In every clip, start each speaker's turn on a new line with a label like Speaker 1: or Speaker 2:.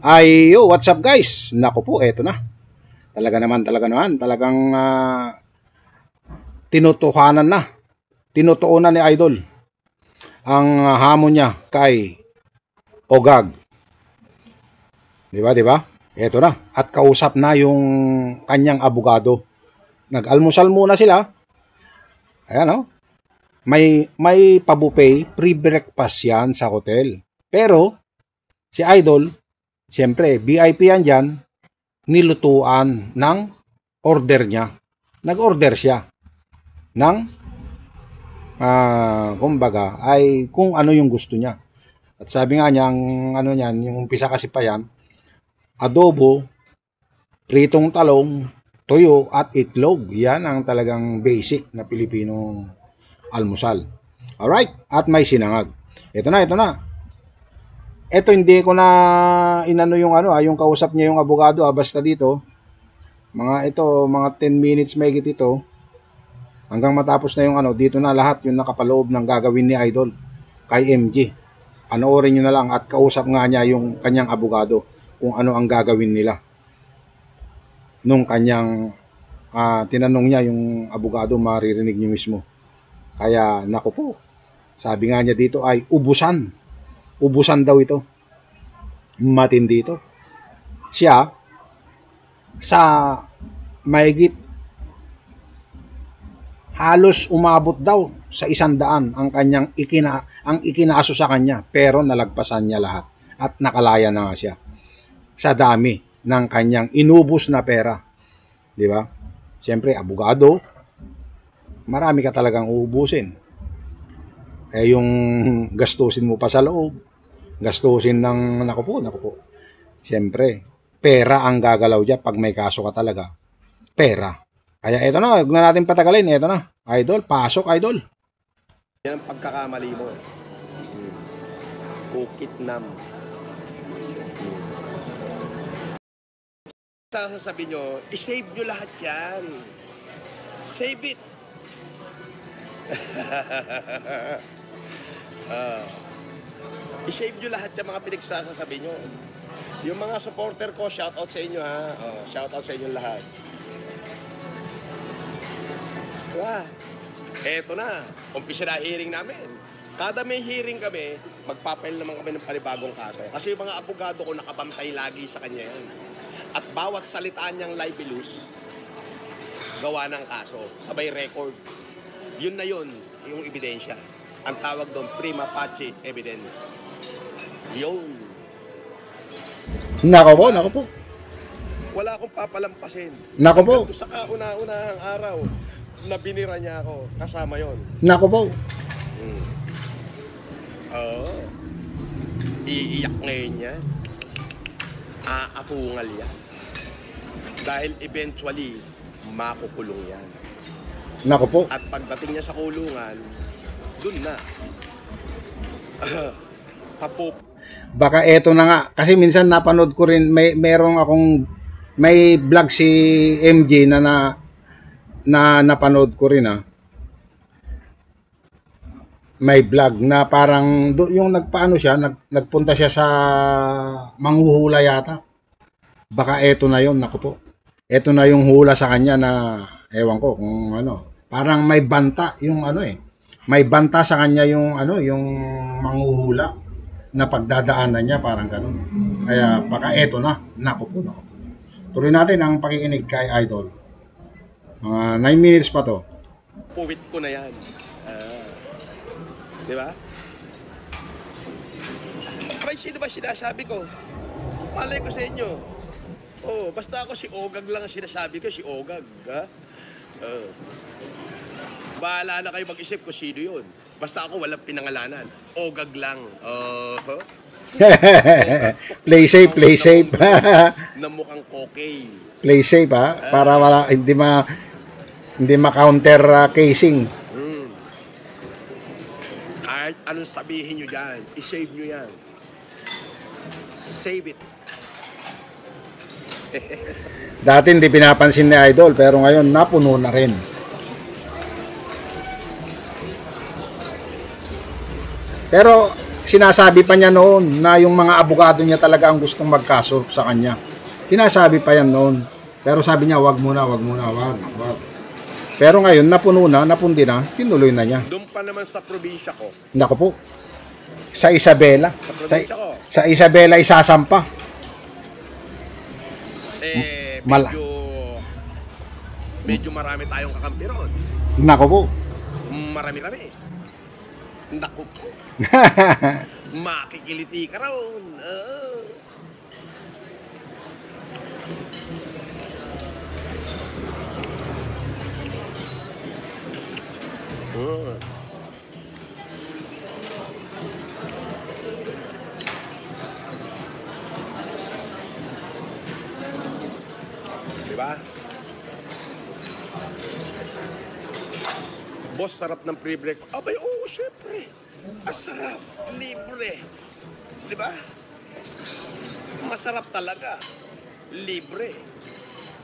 Speaker 1: Ay, yo, what's up guys? Nako po, eto na. Talagang tinutuhanan na. Tinutuunan ni Idol ang hamon niya kay Ogag. Di ba? Eto na. At kausap na yung kanyang abogado. Nag-almusal muna sila. Ayan o. May pabupay, pre-breakfast yan sa hotel. Pero, si Idol, siyempre, VIP yan dyan, nilutuan ng order niya. Nag-order siya ng, kumbaga, ay kung ano yung gusto niya. At sabi nga niya, yung umpisa kasi pa yan, adobo, pritong talong, tuyo at itlog. Yan ang talagang basic na Pilipino almusal. Alright, at may sinangag. Ito na. Ito hindi ko na inano yung yung kausap niya yung abogado, basta dito mga 10 minutes mahigit ito hanggang matapos na yung dito na lahat yung nakapaloob ng gagawin ni Idol kay MG. Panoorin niyo na lang at kausap nga niya yung kanyang abogado kung ano ang gagawin nila. Nung kanyang tinanong niya yung abogado, maririnig niyo mismo. Kaya nako po, sabi nga niya dito ay ubusan daw ito. Matindi ito. Siya, sa mahigit halos umabot daw sa 100 ang kanyang ikinaso sa kanya, pero nalagpasan niya lahat at nakalaya na nga siya sa dami ng kanyang inubos na pera. Di ba? Siyempre, abogado, marami ka talagang uubusin. Eh yung gastusin mo pa sa loob, gastusin ng naku po. Siyempre, pera ang gagalaw diyan pag may kaso ka talaga. Pera. Kaya ito na, huwag na natin patagalin. Ito na. Idol, pasok Idol.
Speaker 2: Yan ang pagkakamali mo. Kukitnam. Sasabihin nyo, isave nyo lahat yan. Save it. I-save nyo lahat yung mga pinagsasabi nyo. Yung mga supporter ko, shoutout sa inyo ha. Shoutout sa inyo lahat. Diba? Eto na. Umpisa na hearing namin. Kada may hearing kami, magpapail naman kami ng panibagong kaso. Kasi yung mga abogado ko nakapantay lagi sa kanya yan. At bawat salita niyang libelous, gawa ng kaso. Sabay record. Yun na yun, yung ebidensya. Ang tawag doon, prima facie evidence. Yun.
Speaker 1: Nako po.
Speaker 2: Wala akong papalampasin.
Speaker 1: Nako po.
Speaker 2: Sa kauna-unahang araw, na binira niya ako, kasama yon.
Speaker 1: Nako po.
Speaker 2: Oo. Iiyak ngayon yan. Aapungal yan. Dahil eventually, makukulong yan.
Speaker 1: Nako po.
Speaker 2: At pagdating niya sa kulungan, dun na.
Speaker 1: Baka eto na nga. Kasi minsan napanood ko rin, may vlog si MJ na napanood ko rin May vlog na parang yung nagpunta siya sa manghuhula yata. Baka eto na yon, nako po. Eto na yung hula sa kanya na ewan ko kung parang may banta yung may banta sa kanya yung yung manghuhula na pagdadaanan niya, parang ganun. Kaya baka eto na, nako po. Tuloy natin ang pakikinig kay Idol. Mga 9 minutes pa to.
Speaker 2: Puwit ko na yan. Di ba? Abay, sino ba sinasabi ko? Malay ko sa inyo. Basta ako si Ogag lang ang sinasabi ko, si Ogag. Ha? Bahala na kayo mag-isip kung sino yun. Basta ako walang pinangalanan. Ogag lang.
Speaker 1: Play safe.
Speaker 2: Na mukhang okay.
Speaker 1: Play safe para hindi ma-counter casing.
Speaker 2: Kahit anong sabihin nyo dyan, i-save nyo yan. Save it.
Speaker 1: Dati hindi pinapansin ni Idol, pero ngayon napuno na rin. Pero sinasabi pa niya noon na yung mga abogado niya talaga ang gustong magkaso sa kanya. Sinasabi pa yan noon. Pero sabi niya, wag muna. Pero ngayon, napundi na, tinuloy na niya.
Speaker 2: Doon pa naman sa probinsya ko.
Speaker 1: Naku po, sa Isabela.
Speaker 2: Sa probinsya ko.
Speaker 1: Sa Isabela, isasampa.
Speaker 2: Medyo marami tayong kakampi ron.
Speaker 1: Naku po.
Speaker 2: Marami-rami. Naku po. Makikiliti ka ron. Diba? Boss, sarap ng pre-break. Abay, oo, syempre. Sarap. Libre. Diba? Masarap talaga. Libre.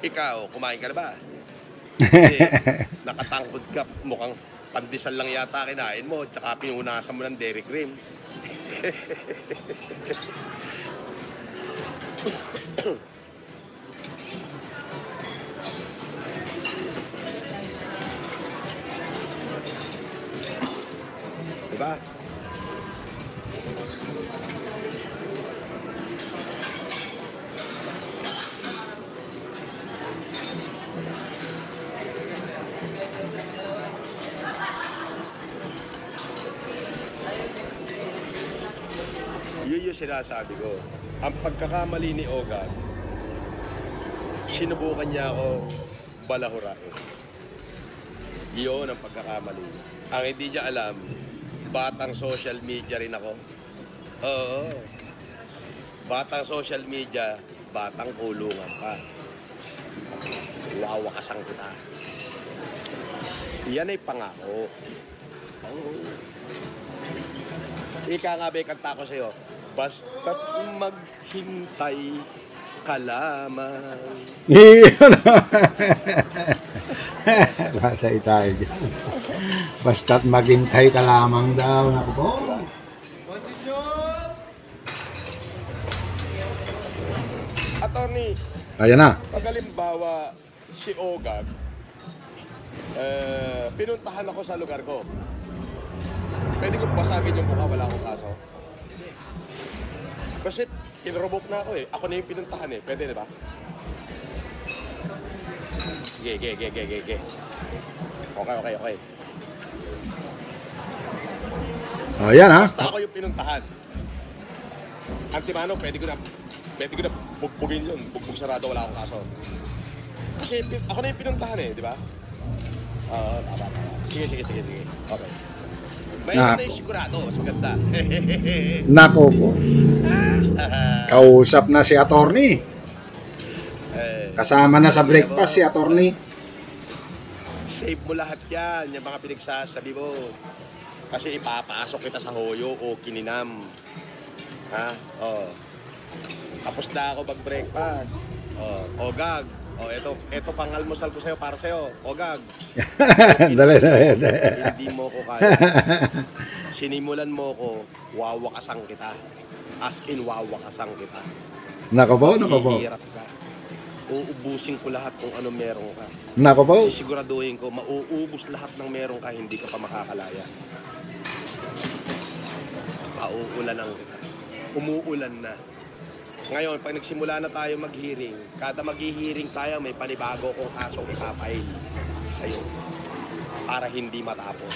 Speaker 2: Ikaw, kumain ka na ba? Nakatangkod ka. Mukhang pandesal lang yata kinain mo. Tsaka pinunasan mo ng dairy cream. Diba? Yun yung sinasabi ko. Ang pagkakamali ni Ogad, sinubukan niya ako balahurain. Yun ang pagkakamali. Ang hindi niya alam, batang social media rin ako. Oo. Batang social media, batang kulungan pa. Wawakasan kita. Yan ay pangako. Oo. Ika nga ba, kanta ko sa'yo. Basta't maghintay ka lamang.
Speaker 1: Basta tayo dyan. Basta't maghintay ka lamang daw. Naku po.
Speaker 2: Attorney,
Speaker 1: Ayan na.
Speaker 2: pag halimbawa si Ogag, pinuntahan ako sa lugar ko. Pwede ko basagin yung mukha, wala akong kaso. Kasi kinrobok na ako eh. Ako na yung pinuntahan eh. Pwede, di ba? Ge. Okay.
Speaker 1: Ayan ha.
Speaker 2: Basta ako yung pinuntahan. Antimano, pwede ko na bugbugin yun. Bugbog sarado, wala akong kaso. Kasi ako na yung pinuntahan eh, di ba? Tama. Sige. Okay. May na yung sigurado, mas maganda.
Speaker 1: Nako po. Kausap na si attorney. Kasama na sa breakfast si attorney.
Speaker 2: Save mo lahat yan, yung mga pinagsasabi mo. Kasi ipapasok kita sa hoyo o kininam. Ha? Tapos na ako mag-breakfast. Ogag. Ito pang almusal ko sa'yo, para sa'yo. Ogag.
Speaker 1: Dali.
Speaker 2: Hindi mo ko kaya. Sinimulan mo ko, wawakasan kita. As in, wawakasan kita.
Speaker 1: Nako po.
Speaker 2: Hihirap ka. Uubusin ko lahat kung ano meron ka.
Speaker 1: Nako po.
Speaker 2: Sisiguraduhin ko, mauubos lahat ng meron ka, hindi ka pa makakalaya. Pauulanan kita. Umuulan na. Ngayon, pag nagsimula na tayo mag-hearing, kada mag-hearing tayo, may panibago kong kasong ipapail sa'yo para hindi matapos.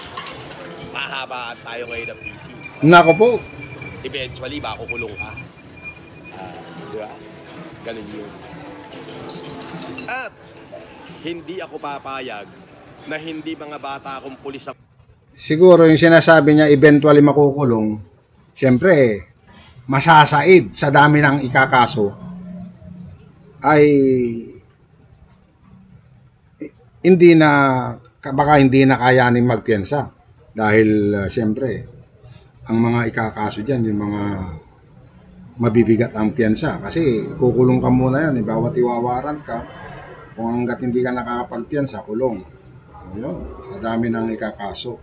Speaker 2: Pahabaan tayo ngayon ng PC.
Speaker 1: Nako po.
Speaker 2: Eventually, makukulong ka. Di ba? Ganun yun. At hindi ako papayag na hindi mga bata akong pulis ang...
Speaker 1: Siguro yung sinasabi niya eventually makukulong, siyempre, masasaid sa dami ng ikakaso ay baka hindi na kayanin magpiyansa dahil siyempre ang mga ikakaso dyan, yung mga mabibigat ang piyansa kasi kukulong ka muna yan, bawat iwawaran ka kung hanggat hindi ka nakakapagpiyansa, kulong. Ayun, sa dami ng ikakaso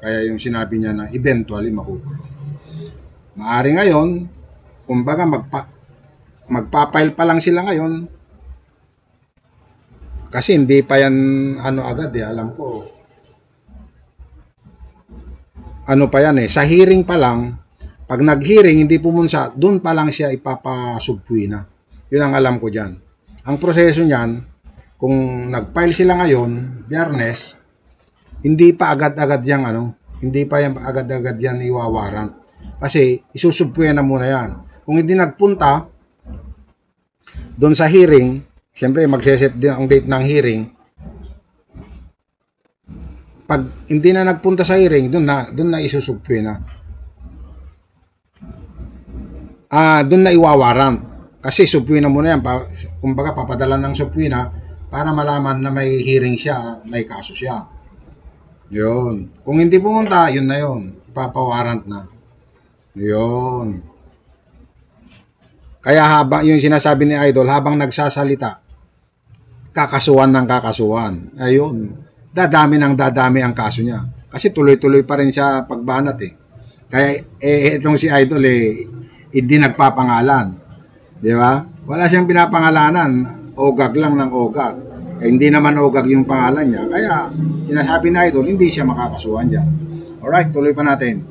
Speaker 1: kaya yung sinabi niya na eventually makukulong. Maari ngayon, kumbaga magpa-file pa lang sila ngayon. Kasi hindi pa yan ano agad alam ko. Ano pa yan sa hearing pa lang, pag nag-hearing hindi pumunsa, doon pa lang siya ipapasubpoy na. Yun ang alam ko dyan. Ang proseso niyan, kung nag-file sila ngayon, Biyernes, hindi pa agad-agad yan hindi pa yan agad-agad yan iwawarant. Kasi isusubpoy na muna yan. Kung hindi nagpunta doon sa hearing, siyempre magseset din ang date ng hearing. Pag hindi na nagpunta sa hearing, doon na isusubpoy na. Doon na iwawarant. Kasi subpoy na muna yan. Kumbaga papadala ng subpoy na para malaman na may hearing siya, may kaso siya. Yun. Kung hindi pumunta, yun na yun. Ipapawarant na. Yun. Kaya habang yung sinasabi ni Idol, habang nagsasalita, kakasuhan ng kakasuhan. Ayun. Dadami ang kaso niya. Kasi tuloy-tuloy pa rin siya pagbanat Kaya itong si Idol hindi nagpapangalan. Di ba? Wala siyang pinapangalanan. Ogag lang ng ogag. Hindi naman ogag yung pangalan niya. Kaya sinasabi ni Idol, hindi siya makakasuhan dyan. Alright, tuloy pa natin.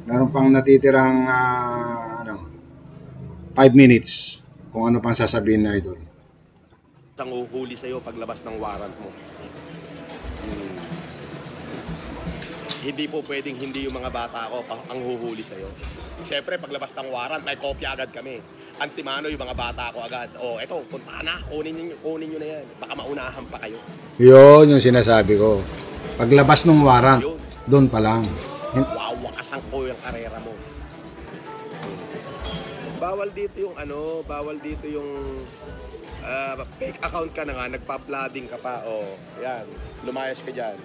Speaker 1: Meron pang natitirang 5 minutes kung ano pang sasabihin ni Idol.
Speaker 2: Ang uhuli sa'yo paglabas ng warrant mo. Hindi po pwedeng hindi yung mga bata ko ang huhuli sa'yo. Siyempre, paglabas ng warrant, may kopya agad kami. Antimano yung mga bata ko agad. Eto, punta na, kunin nyo na yan. Baka maunahan pa kayo.
Speaker 1: Yun yung sinasabi ko. Paglabas ng warrant, doon pa lang.
Speaker 2: Wawakasan ko yung karera mo. Bawal dito yung fake account ka na nga, nagpa-flooding ka pa. Yan, lumayas ka dyan.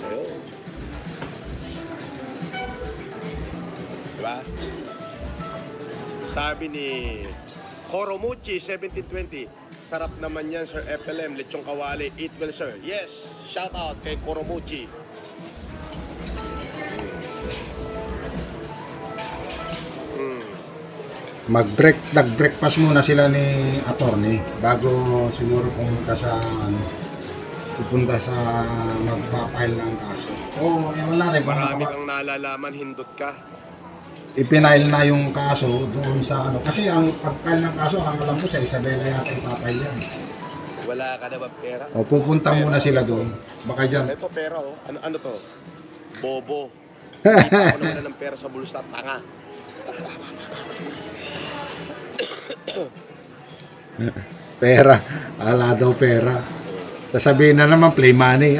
Speaker 2: Ayun. Diba? Sabi ni Koromuchi 1720, sarap naman yan Sir FLM, lechong kawali, eat well sir. Yes, shout out kay Koromuchi.
Speaker 1: Nag-breakfast muna sila ni attorney bago siguro pumunta sa magpa-file ng kaso. Wala rin.
Speaker 2: Marami kang nalalaman, hindot ka.
Speaker 1: Ipinail na yung kaso doon sa kasi ang pag-file ng kaso, ang alam ko sa Isabela yata ipapile yan.
Speaker 2: Wala ka na ba pera?
Speaker 1: Pupunta muna sila doon. Baka dyan.
Speaker 2: Ito pera Ano to? Bobo. Hindi pa ako naman ng pera sa bulsa, tanga.
Speaker 1: Pera. Ala daw pera. Sasabihin na naman play money.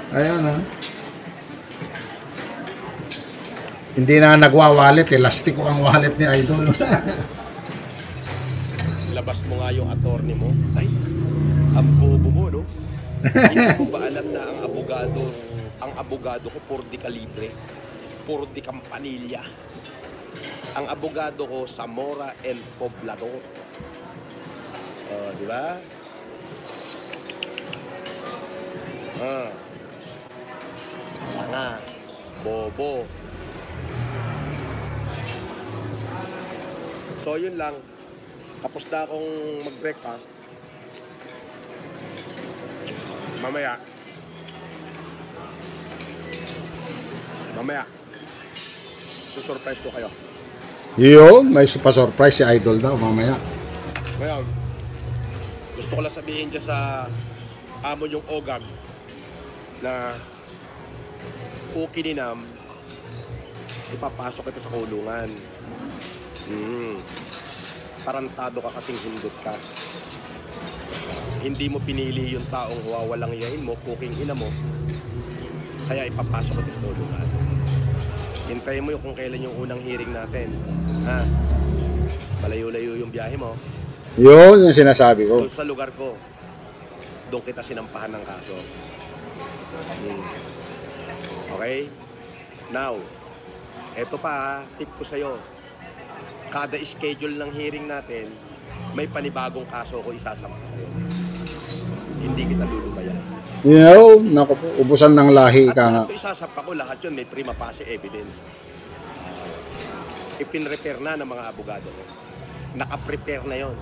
Speaker 1: Ayan Hindi na nagwa-wallet lastiko ang wallet ni Idol.
Speaker 2: Labas mo nga yung attorney mo. Ay, ang bobo mo, no? Hindi mo ba alam na ang abogado ko puro di kalibre, puro di Campanilla. Ang abogado ko Zamora and Poblador. Di ba? Tanga, bobo. So yun lang. Tapos na akong mag-breakfast. Mamaya. Susurprise ko kayo.
Speaker 1: Yun, may pa-surprise si Idol daw mamaya.
Speaker 2: Ngayon, gusto ko lang sabihin dyan sa amo yung ogag na ukininam, ipapasok kita sa kulungan. Tarantado ka kasing hindot ka. Hindi mo pinili yung taong wawalang yain mo, cooking ina mo, kaya ipapasok kita sa kulungan. Hintayin mo yung kung kailan yung unang hearing natin. Malayo-layo yung biyahe mo.
Speaker 1: Yun yung sinasabi ko.
Speaker 2: Doon sa lugar ko, doon kita sinampahan ng kaso. Okay? Now, eto pa, tip ko sa'yo. Kada schedule ng hearing natin, may panibagong kaso ko isasampa sa'yo. Hindi kita lulubayan.
Speaker 1: You know, naku po, ubusan ng lahi
Speaker 2: At
Speaker 1: ka nga.
Speaker 2: lahat ito isasampa ko, lahat yun may prima facie evidence. Ipin-repair na ng mga abogado ko. Naka-prepare na yon.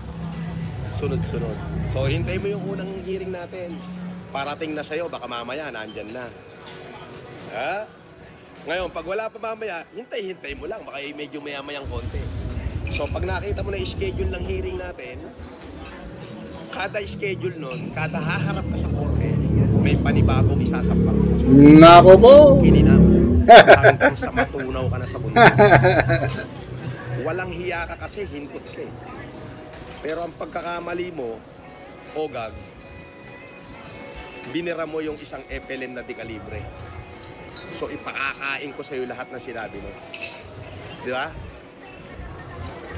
Speaker 2: Sunod-sunod. So, hintay mo yung unang hearing natin. Parating na sa'yo, baka mamaya, nandyan na. Ha? Ngayon, pag wala pa mamaya, hintay-hintay mo lang. Baka medyo maya-mayang konti. So, pag nakita mo na schedule ng hearing natin, kada schedule nun, kada haharap ka sa korte, may panibagong isasampa.
Speaker 1: Nako po.
Speaker 2: Kininam. Hanggang sa matunaw ka na sa mundo. Walang hiya ka kasi, hintot ka eh. Pero ang pagkakamali mo, Ogag, binira mo yung isang FLM na dekalibre. So ipakakain ko sa'yo lahat na sinabi mo. Di ba?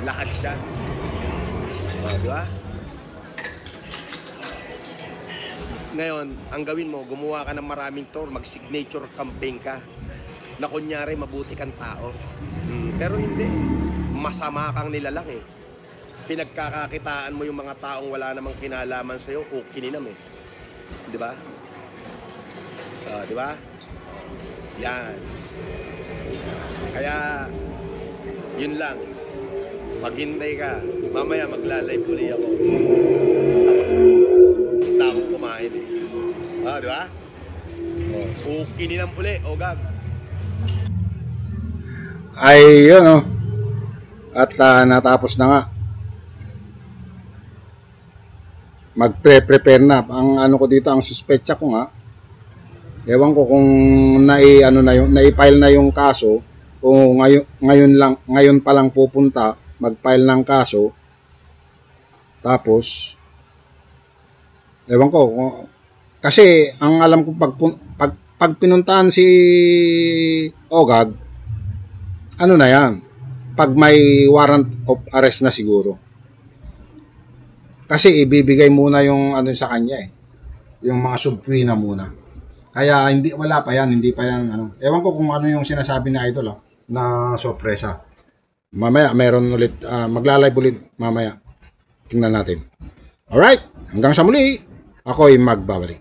Speaker 2: Lahat yan. Di ba? Ngayon, ang gawin mo, gumawa ka ng maraming tour, mag-signature campaign ka na kunyari mabuti kang tao. Pero hindi. Masama kang nilalang eh. Pinagkakakitaan mo yung mga taong wala namang kinalaman sa'yo o kininam eh. Di ba? Di ba? Yan. Kaya, yun lang. Maghintay ka. Mamaya magla-live uli ako. Basta akong kumain eh. Di ba? O kininam uli, Ogag.
Speaker 1: Ay, yun oh. At natapos na nga. Magpre-prepare na. Ang ano ko dito, ang suspetsa ko nga, ewan ko kung nai-file na yung kaso o ngayon pa lang pupunta mag-file ng kaso. Tapos ewan ko kasi ang alam ko pag pinuntahan si Ogag, ano na yan, pag may warrant of arrest na siguro. Kasi ibibigay muna yung ano sa kanya eh. Yung mga subpoena muna. Kaya wala pa yan, hindi pa yan ano. Ewan ko kung ano yung sinasabi ni Idol na sorpresa. Mamaya meron ulit, magla-live ulit mamaya. Tingnan natin. Alright, hanggang sa muli. Ako'y magbabalik.